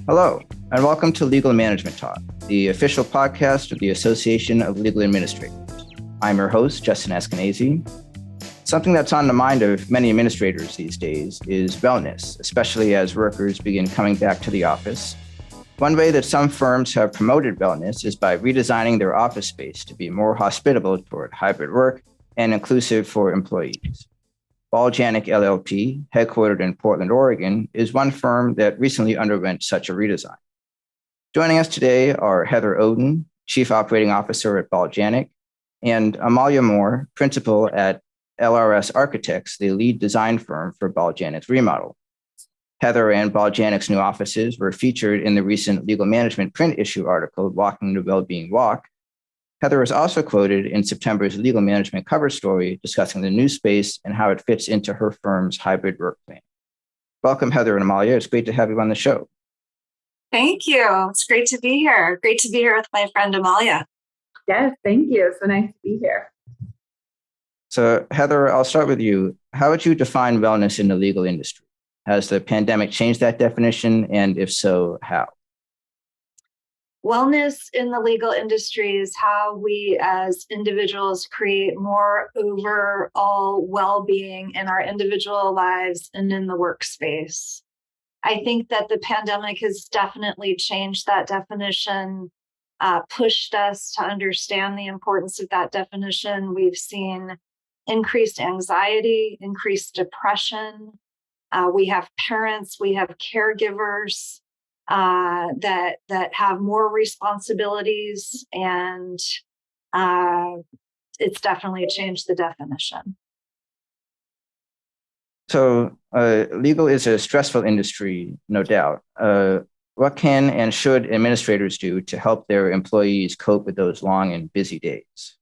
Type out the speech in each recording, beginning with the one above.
Hello, and welcome to Legal Management Talk, the official podcast of the Association of Legal Administrators. I'm your host, Justin Eskenazi. Something that's on the mind of many administrators these days is wellness, especially as workers begin coming back to the office. One way that some firms have promoted wellness is by redesigning their office space to be more hospitable toward hybrid work and inclusive for employees. Ball Janik LLP, headquartered in Portland, Oregon, is one firm that recently underwent such a redesign. Joining us today are Theyre Oden, Chief Operating Officer at Ball Janik, and Amalia Mohr, Principal at LRS Architects, the lead design firm for Ball Janik's remodel. Theyre and Ball Janik's new offices were featured in the recent Legal Management print issue article, Walking the Wellbeing Walk. There was also quoted in September's Legal Management cover story discussing the new space and how it fits into her firm's hybrid work plan. Welcome, There and Amalia. It's great to have you on the show. Thank you. It's great to be here. Great to be here with my friend Amalia. Yes, thank you. So nice to be here. So, There, I'll start with you. How would you define wellness in the legal industry? Has the pandemic changed that definition? And if so, how? Wellness in the legal industry is how we as individuals create more overall well-being in our individual lives and in the workspace. I think that the pandemic has definitely changed that definition, pushed us to understand the importance of that definition. We've seen increased anxiety, increased depression. We have parents, we have caregivers that have more responsibilities, and it's definitely changed the definition. So legal is a stressful industry, no doubt. What can and should administrators do to help their employees cope with those long and busy days?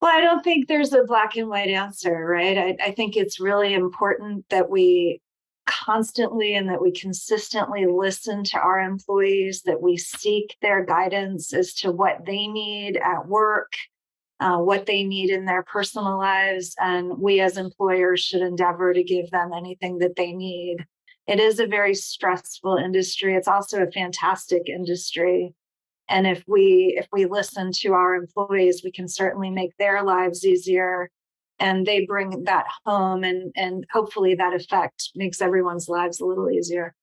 Well, I don't think there's a black and white answer, right? I think it's really important that we constantly and that we consistently listen to our employees, that we seek their guidance as to what they need at work, what they need in their personal lives. And we as employers should endeavor to give them anything that they need. It is a very stressful industry. It's also a fantastic industry. And if we listen to our employees, we can certainly make their lives easier. And they bring that home, and hopefully that effect makes everyone's lives a little easier.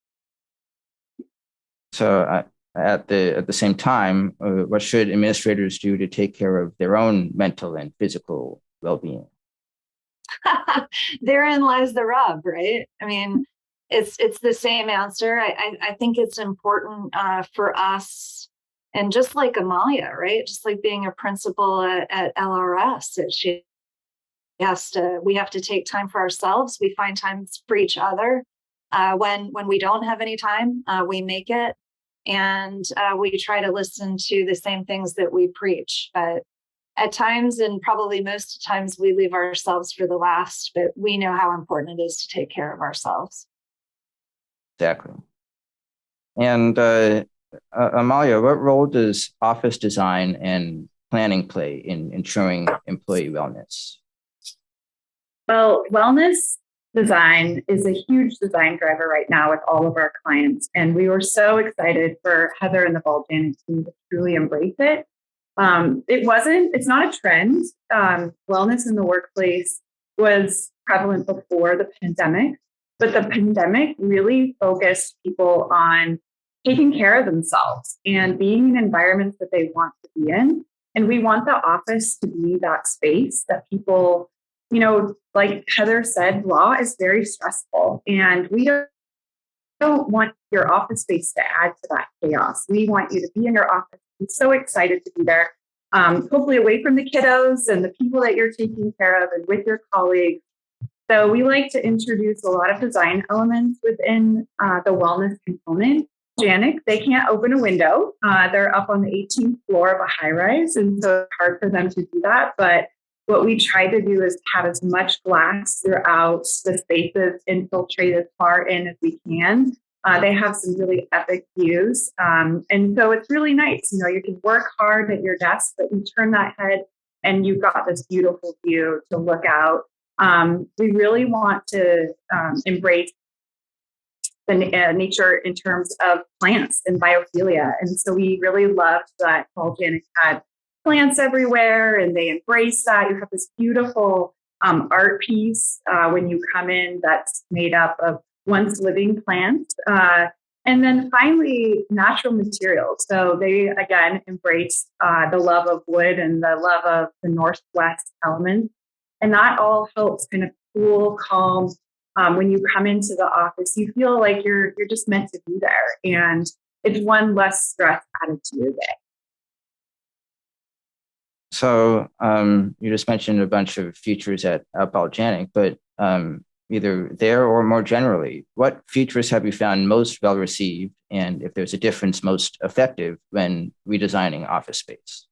So at the same time, what should administrators do to take care of their own mental and physical well-being? Therein lies the rub, right? I mean, it's the same answer. I think it's important for us, and just like Amalia, right? Just like being a principal at LRS, we have to take time for ourselves. We find time for each other. When we don't have any time, we make it. And we try to listen to the same things that we preach. But at times, and probably most times, we leave ourselves for the last, but we know how important it is to take care of ourselves. Exactly. And Amalia, what role does office design and planning play in ensuring employee wellness? Well, wellness design is a huge design driver right now with all of our clients. And we were so excited for There and the Ball Janik team to truly embrace it. It's not a trend. Wellness in the workplace was prevalent before the pandemic, but the pandemic really focused people on taking care of themselves and being in environments that they want to be in. And we want the office to be that space that people, like There said, law is very stressful, and we don't want your office space to add to that chaos. We want you to be in your office. I'm so excited to be there, hopefully away from the kiddos and the people that you're taking care of and with your colleagues. So we like to introduce a lot of design elements within the wellness component. Janik, they can't open a window. They're up on the 18th floor of a high rise, and so it's hard for them to do that. But what we try to do is have as much glass throughout the spaces, infiltrate as far in as we can. They have some really epic views. And so it's really nice. You can work hard at your desk, but you turn that head and you've got this beautiful view to look out. We really want to embrace nature in terms of plants and biophilia. And so we really loved that Ball Janik had plants everywhere, and they embraced that. You have this beautiful art piece when you come in that's made up of once living plants. And then finally, natural materials. So they, again, embrace the love of wood and the love of the Northwest elements. And that all helps kind of cool, calm. When you come into the office, you feel like you're just meant to be there. And it's one less stress added to your day. So you just mentioned a bunch of features at Ball Janik, but either there or more generally, what features have you found most well received, and if there's a difference, most effective when redesigning office space?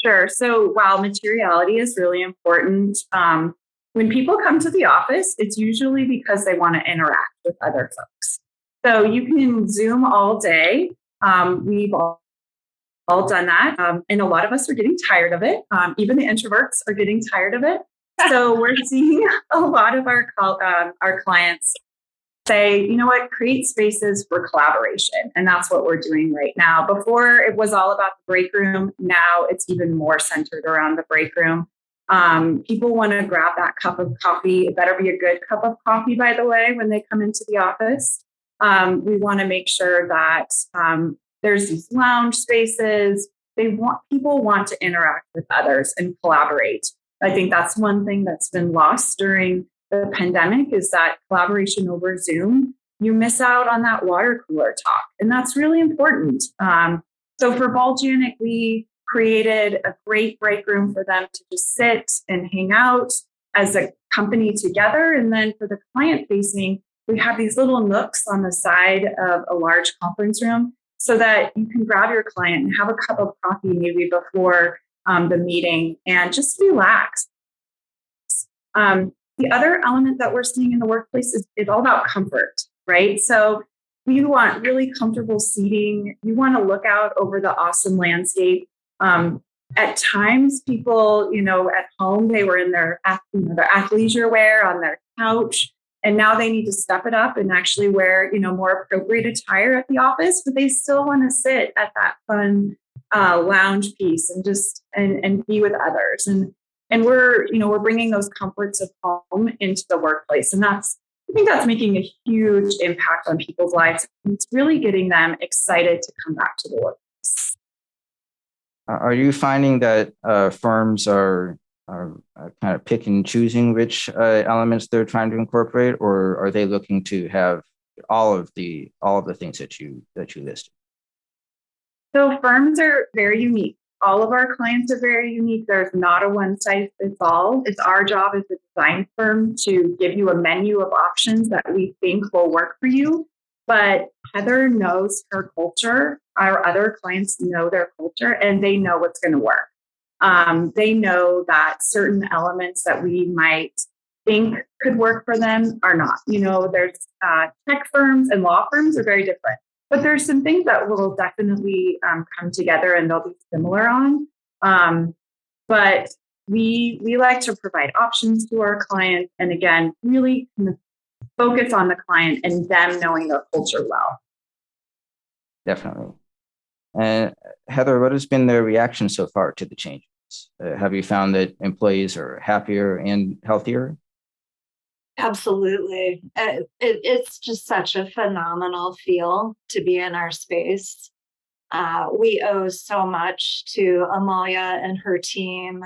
Sure. So while materiality is really important, when people come to the office, it's usually because they want to interact with other folks. So you can Zoom all day. We've all done that. And a lot of us are getting tired of it. Even the introverts are getting tired of it. So we're seeing a lot of our clients say, you know what, create spaces for collaboration. And that's what we're doing right now. Before it was all about the break room. Now it's even more centered around the break room. People want to grab that cup of coffee. It better be a good cup of coffee, by the way, when they come into the office. We want to make sure that there's these lounge spaces. People want to interact with others and collaborate. I think that's one thing that's been lost during the pandemic is that collaboration over Zoom. You miss out on that water cooler talk, and that's really important. So for Ball Janik, we created a great break room for them to just sit and hang out as a company together. And then for the client facing, we have these little nooks on the side of a large conference room so that you can grab your client and have a cup of coffee maybe before the meeting and just relax. The other element that we're seeing in the workplace is all about comfort, right? So you want really comfortable seating. You want to look out over the awesome landscape. At times, people, at home, they were in their athleisure wear on their couch, and now they need to step it up and actually wear, more appropriate attire at the office, but they still want to sit at that fun lounge piece and just and be with others. And we're bringing those comforts of home into the workplace, and I think that's making a huge impact on people's lives. It's really getting them excited to come back to the workplace. Are you finding that firms are kind of picking and choosing which elements they're trying to incorporate, or are they looking to have all of the things that you listed? So firms are very unique. All of our clients are very unique. There's not a one size fits all. It's our job as a design firm to give you a menu of options that we think will work for you. But Heather knows her culture. Our other clients know their culture, and they know what's going to work. They know that certain elements that we might think could work for them are not. There's tech firms and law firms are very different. But there's some things that will definitely come together and they'll be similar on. But we like to provide options to our clients, and again, really kind of focus on the client and them knowing their culture well. Definitely. And Heather, what has been the reaction so far to the changes? Have you found that employees are happier and healthier? Absolutely. It's just such a phenomenal feel to be in our space. We owe so much to Amalia and her team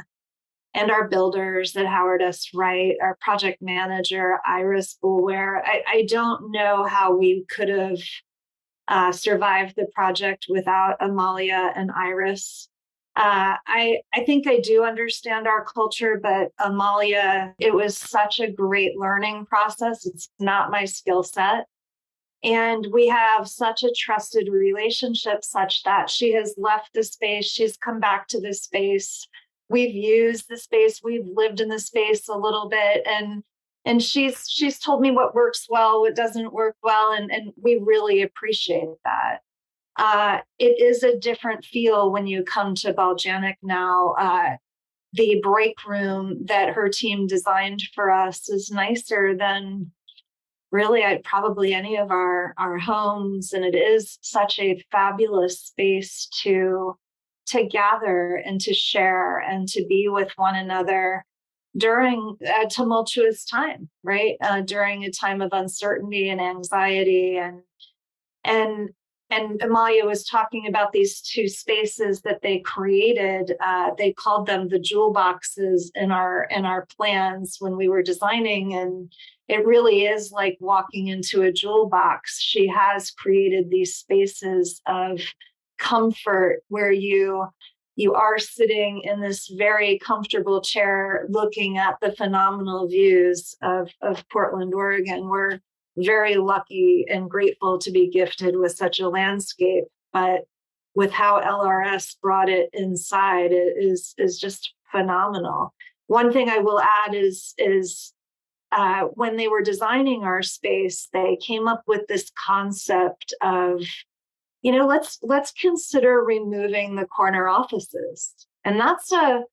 and our builders that hired us right, our project manager, Iris Bulware. I don't know how we could have survived the project without Amalia and Iris. I think I do understand our culture, but Amalia, it was such a great learning process. It's not my skill set. And we have such a trusted relationship such that she has left the space. She's come back to the space. We've used the space. We've lived in the space a little bit. And she's told me what works well, what doesn't work well. And we really appreciate that. It is a different feel when you come to Ball Janik now. The break room that her team designed for us is nicer than really probably any of our homes. And it is such a fabulous space to gather and to share and to be with one another during a tumultuous time, right? During a time of uncertainty and anxiety, and Amalia was talking about these two spaces that they created. They called them the jewel boxes in our plans when we were designing, and it really is like walking into a jewel box. She has created these spaces of comfort where you are sitting in this very comfortable chair looking at the phenomenal views of Portland, Oregon. We're very lucky and grateful to be gifted with such a landscape, but with how LRS brought it inside, it is just phenomenal. One thing I will add is when they were designing our space, they came up with this concept of, let's consider removing the corner offices. And that's a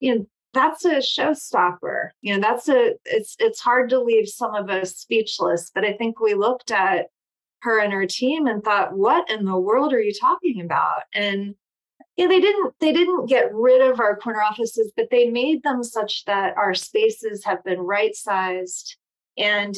showstopper. It's hard to leave some of us speechless, but I think we looked at her and her team and thought, what in the world are you talking about? And they didn't get rid of our corner offices, but they made them such that our spaces have been right-sized. And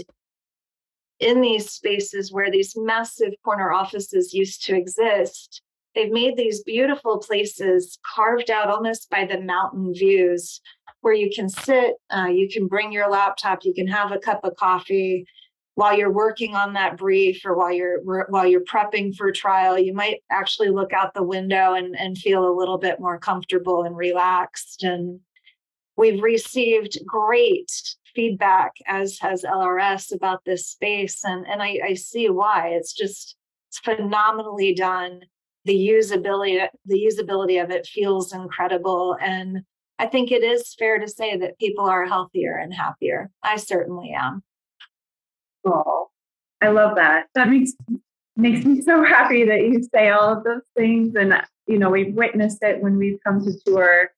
in these spaces where these massive corner offices used to exist, they've made these beautiful places carved out almost by the mountain views where you can sit, you can bring your laptop, you can have a cup of coffee while you're working on that brief, or while you're prepping for trial. You might actually look out the window and feel a little bit more comfortable and relaxed. And we've received great feedback, as has LRS, about this space. And I see why. It's phenomenally done. The usability of it feels incredible. And I think it is fair to say that people are healthier and happier. I certainly am. Oh, I love that. That makes me so happy that you say all of those things. And, we've witnessed it when we've come to tour.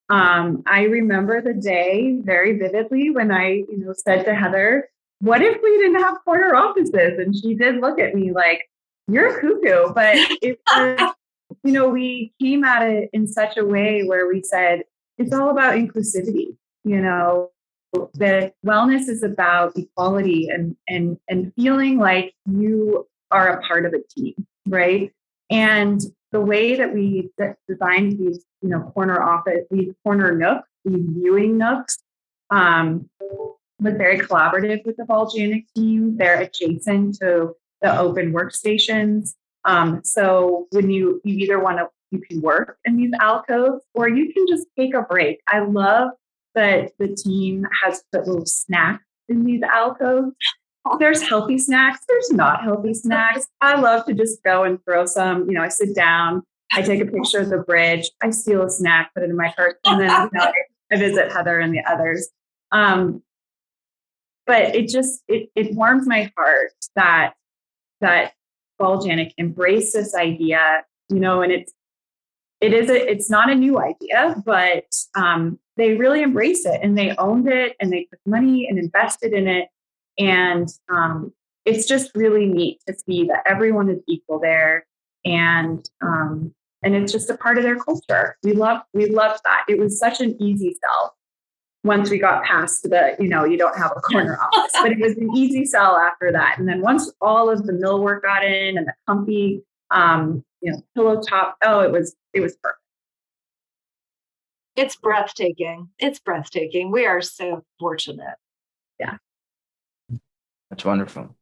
I remember the day very vividly when I, said to Heather, what if we didn't have corner offices? And she did look at me like, you're cuckoo. But it was, we came at it in such a way where we said, it's all about inclusivity. That wellness is about equality and feeling like you are a part of a team, right? And the way that we designed these, corner office, these corner nooks, these viewing nooks, was very collaborative with the Ball Janik team. They're adjacent to the open workstations. So when you either you can work in these alcoves, or you can just take a break. I love that the team has put little snacks in these alcoves. There's healthy snacks. There's not healthy snacks. I love to just go and throw some, I sit down, I take a picture of the bridge, I steal a snack, put it in my purse, and then I visit Heather and the others. But it warms my heart that Ball Janik embraced this idea, and it's not a new idea, but they really embraced it and they owned it and they put money and invested in it. And it's just really neat to see that everyone is equal there. And it's just a part of their culture. We loved that. It was such an easy sell once we got past the, you don't have a corner office, but it was an easy sell after that. And then once all of the millwork got in and the comfy, pillow top, it was perfect. It's breathtaking. It's breathtaking. We are so fortunate. Yeah. That's wonderful.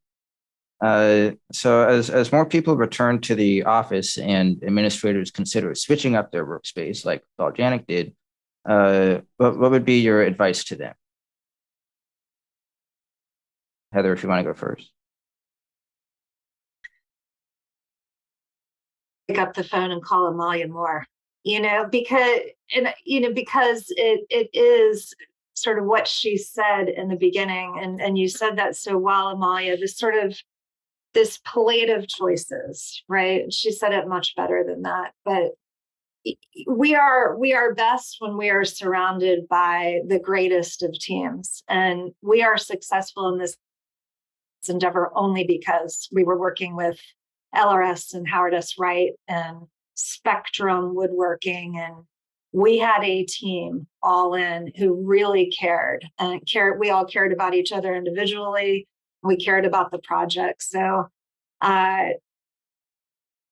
So as more people return to the office and administrators consider switching up their workspace, like Ball Janik did, what would be your advice to them? Heather, if you want to go first. Pick up the phone and call Amalia Mohr, because it is sort of what she said in the beginning, and you said that so well, Amalia, this plate of choices, right? She said it much better than that, but we are best when we are surrounded by the greatest of teams, and we are successful in this endeavor only because we were working with LRS and Howard S. Wright and Spectrum Woodworking, and we had a team all in who really cared. We all cared about each other individually. We cared about the project. So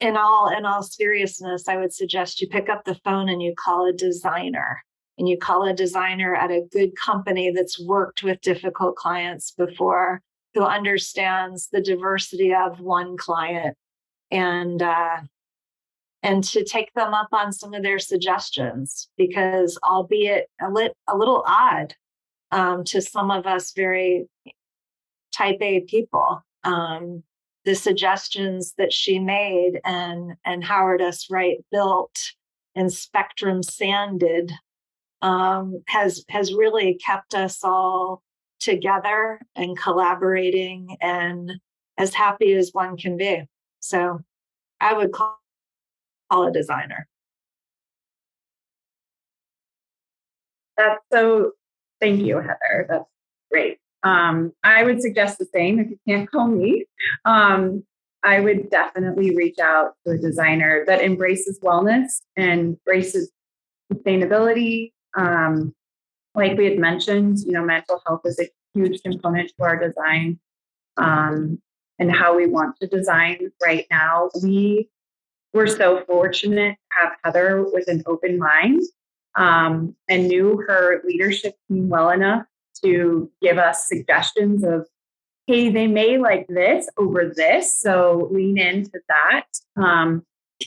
in all seriousness, I would suggest you pick up the phone and you call a designer. And you call a designer at a good company that's worked with difficult clients before, who understands the diversity of one client, and to take them up on some of their suggestions, because albeit a little odd to some of us very type A people, the suggestions that she made and Howard S. Wright built and Spectrum sanded has really kept us all together and collaborating and as happy as one can be. So I would call a designer. Thank you, Heather. That's great. I would suggest the same if you can't call me. I would definitely reach out to a designer that embraces wellness and embraces sustainability. Like we had mentioned, mental health is a huge component to our design, and how we want to design right now. We're so fortunate to have Heather with an open mind, and knew her leadership team well enough to give us suggestions of, hey, they may like this over this, so lean into that.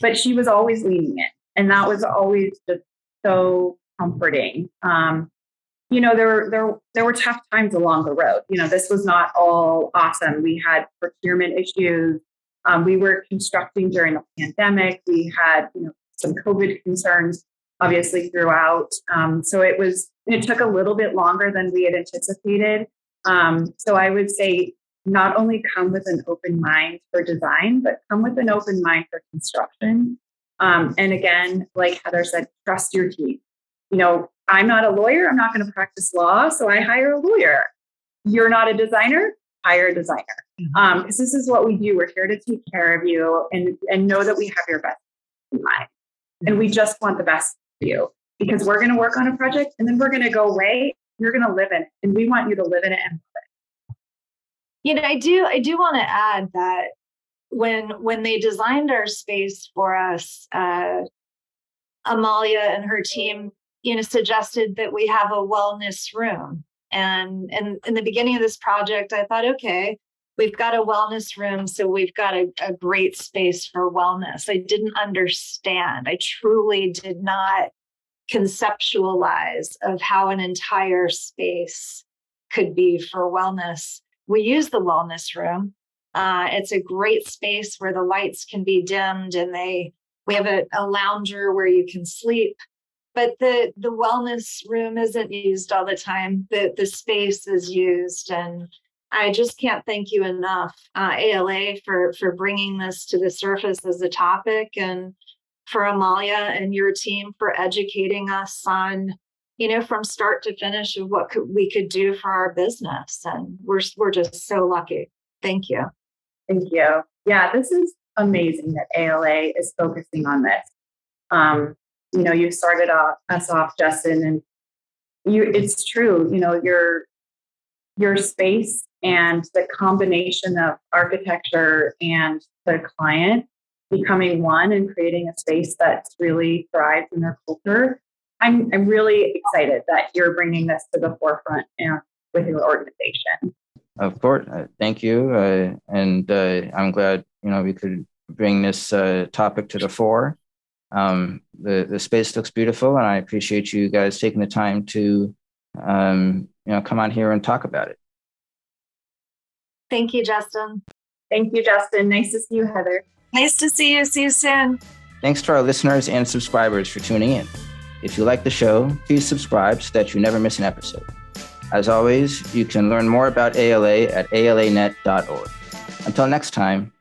But she was always leaning in, and that was always just so comforting. There were tough times along the road. This was not all awesome. We had procurement issues. We were constructing during the pandemic. We had, some COVID concerns, obviously, throughout. So it took a little bit longer than we had anticipated. So I would say not only come with an open mind for design, but come with an open mind for construction. And again, like Heather said, trust your team. I'm not a lawyer. I'm not going to practice law. So I hire a lawyer. You're not a designer. Hire a designer. Because this is what we do. We're here to take care of you and know that we have your best in mind. And we just want the best for you, because we're going to work on a project and then we're going to go away. You're going to live in it, and we want you to live in it and love it. I do want to add that when they designed our space for us, Amalia and her team, suggested that we have a wellness room. And in the beginning of this project, I thought, okay, we've got a wellness room, so we've got a great space for wellness. I didn't understand. I truly did not conceptualize of how an entire space could be for wellness. We use the wellness room. It's a great space where the lights can be dimmed, and we have a lounger where you can sleep. But the wellness room isn't used all the time. The space is used, and I just can't thank you enough, ALA, for bringing this to the surface as a topic, and for Amalia and your team for educating us on, from start to finish of what we could do for our business. And we're just so lucky. Thank you. Thank you. Yeah, this is amazing that ALA is focusing on this. You started us off, Justin, and it's true. Your space and the combination of architecture and the client becoming one and creating a space that really thrives in their culture. I'm really excited that you're bringing this to the forefront with your organization. Of course. Thank you. And I'm glad, we could bring this topic to the fore. The space looks beautiful, and I appreciate you guys taking the time to, come on here and talk about it. Thank you, Justin. Thank you, Justin. Nice to see you, Heather. Nice to see you. See you soon. Thanks to our listeners and subscribers for tuning in. If you like the show, please subscribe so that you never miss an episode. As always, you can learn more about ALA at alanet.org. Until next time,